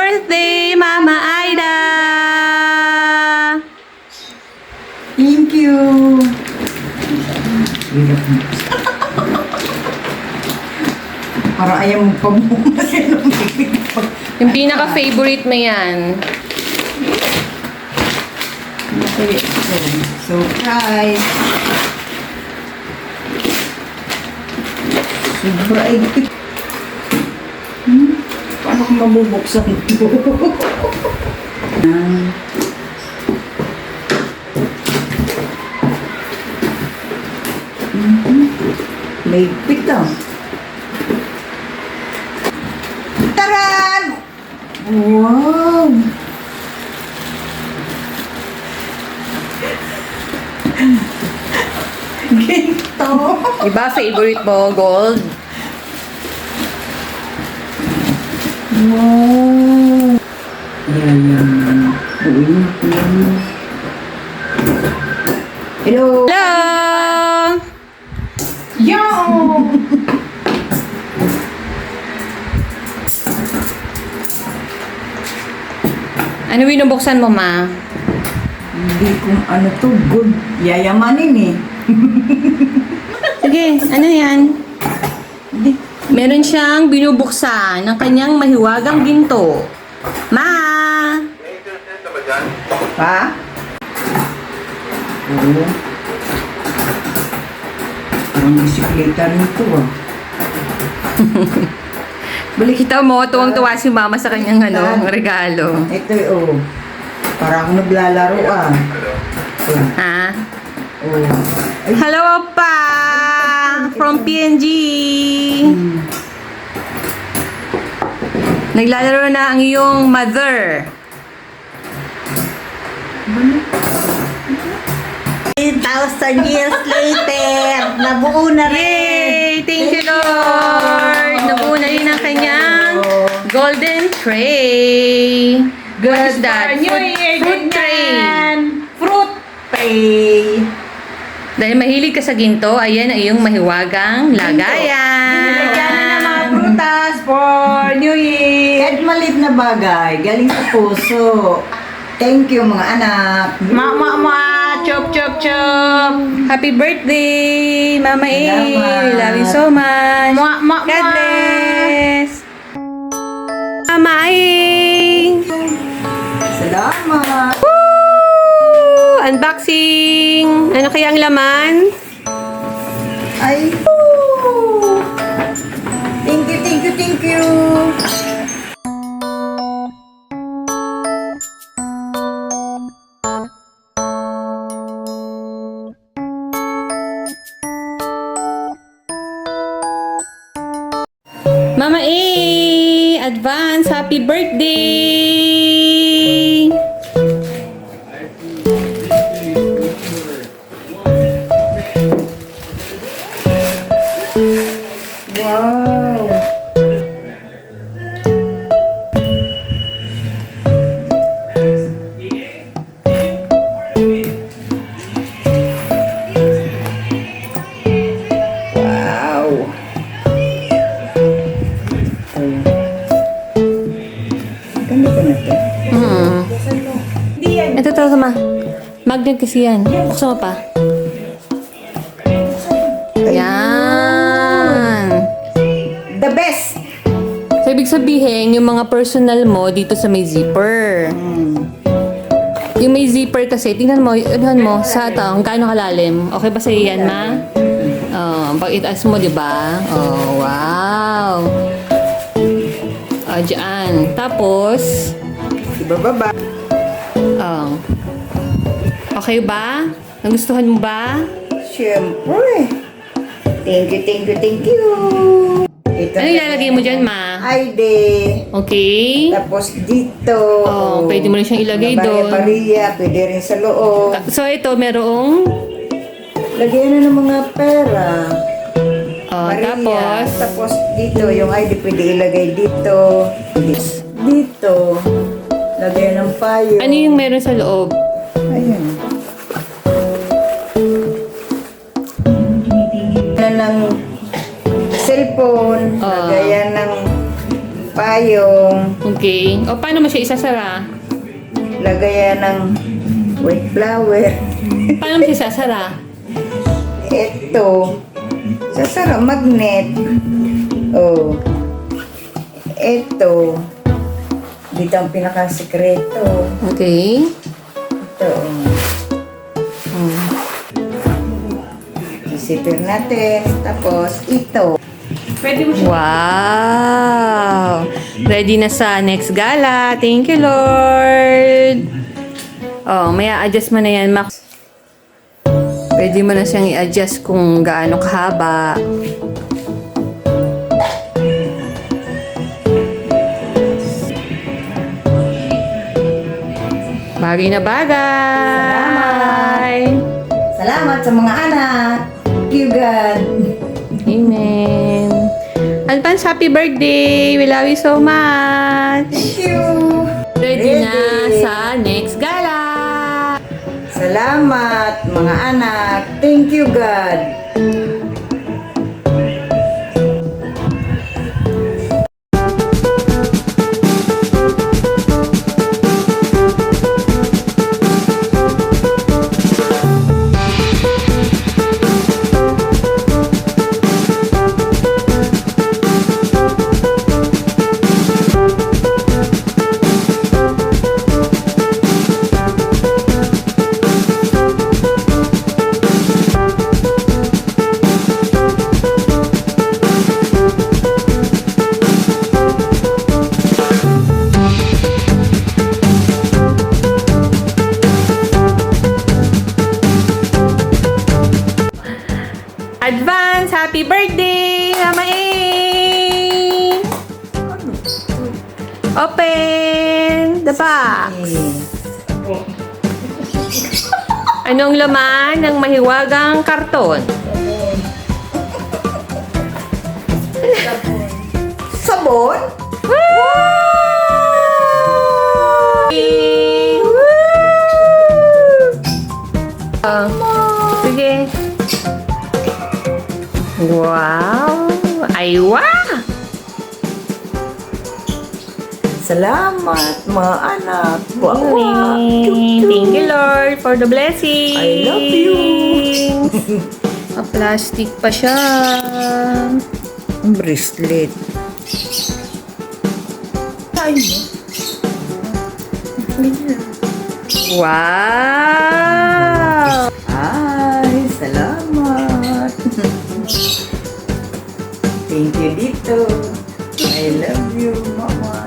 birthday, Mama Aida! Thank you. Parang ayaw mo pa bumasin ng bibig. Yung pinaka-favorite mo yan. Surprise. Surprise. Paano kung mabubuksan ito? May pita. Taran! Wow! Ginto! Iba favorite mo, gold? Wow! Yan. Uy, yan. Hello! Hello! Yo! Ano binubuksan mo, Ma? Hindi kung ano to, good. Yayamanin eh. Sige, ano yan? Hindi. Meron siyang binubuksan ng kanyang mahiwagang ginto. Ma! Pa? Oo. Parang bisikleta nito ah. Kita mo, tuwang-tuwa si Mama sa kanyang regalo. Ito eh, oh. Parang ako naglalaro ah. Oh. Ha? Oh. Ay, Hello, Opa! From PNG! Naglalaro na ang iyong mother. 1,000 years later, nabuo na rin. Yay! Thank you, Lord! Nabuo na rin ang kanyang golden tray. What is that? Fruit tray. Fruit tray. Dahil mahilig ka sa ginto, ayan ang iyong mahiwagang lagayan. Nilagyan na ng mga prutas for New Year. Kahit maliit na bagay, galing sa puso. Thank you mga anak. Chop, chop, chop! Happy birthday, Mama A! Salamat. Love you so much! God bless! Mama A! Salamat. Woo! Unboxing! Ano kaya ang laman? Ay, woo! Thank you, thank you, thank you. Mama A! Advance happy birthday! Wow. Wow. Ganda ba na ito? Ito talaga, Ma. Magnet kasi yan. Buksan mo pa. Yan. The best. So, ibig sabihin, yung mga personal mo dito sa may zipper. Yung may zipper kasi, tingnan mo, sa ito, gaano kalalim. Okay ba sa'yo yan, Ma? Oh, pag itaas mo, di ba? Oh, wow. Oh, dyan. Tapos, Ibababa. oh. Okay ba? Nagustuhan mo ba? Siyempre. Thank you, thank you, thank you. Ito Ano ilalagay mo dyan, Ma? ID. Okay. Tapos dito. Oh, pwede mo rin siyang ilagay doon. Pariya, pwede rin sa loob. So, ito, merong... Lagyan na ng mga pera. Oh, Pariya. tapos... Tapos dito, yung ID pwede ilagay dito. Dito. Lagyan ng payo. Ano yung meron sa loob? Ayan. Na ng cellphone. Ah. Lagayan ng payong. Okay. O, paano mo siya isasara? Lagayan ng white flower. Paano mo siya isasara? Ito. Sasara magnet. Oh. Ito. Dito ang pinakasikreto. Okay. Ito. Isipir natin. Tapos ito. Wow! Ready na sa next gala. Thank you, Lord. Oh, may a-adjust mo na yan, Max. Pwede mo na siyang i-adjust kung gaano kahaba. Bagay na bagay. Salamat sa mga anak. Thank you, God. Amen. Advance happy birthday. We love you so much. Thank you. Ready na sa next gala. Salamat, mga anak. Thank you, God. Advance happy birthday, Mama A! Open the box. Anong laman ng mahiwagang karton? Sabon? Woo! Sige. Wow! Ay, wow! Salamat, mga anak. Wow. Thank you, Lord, for the blessing. I love you. Plastic pa siya. Bracelet. Wow! Ay, salamat. Thank you dito. I love you, Mama.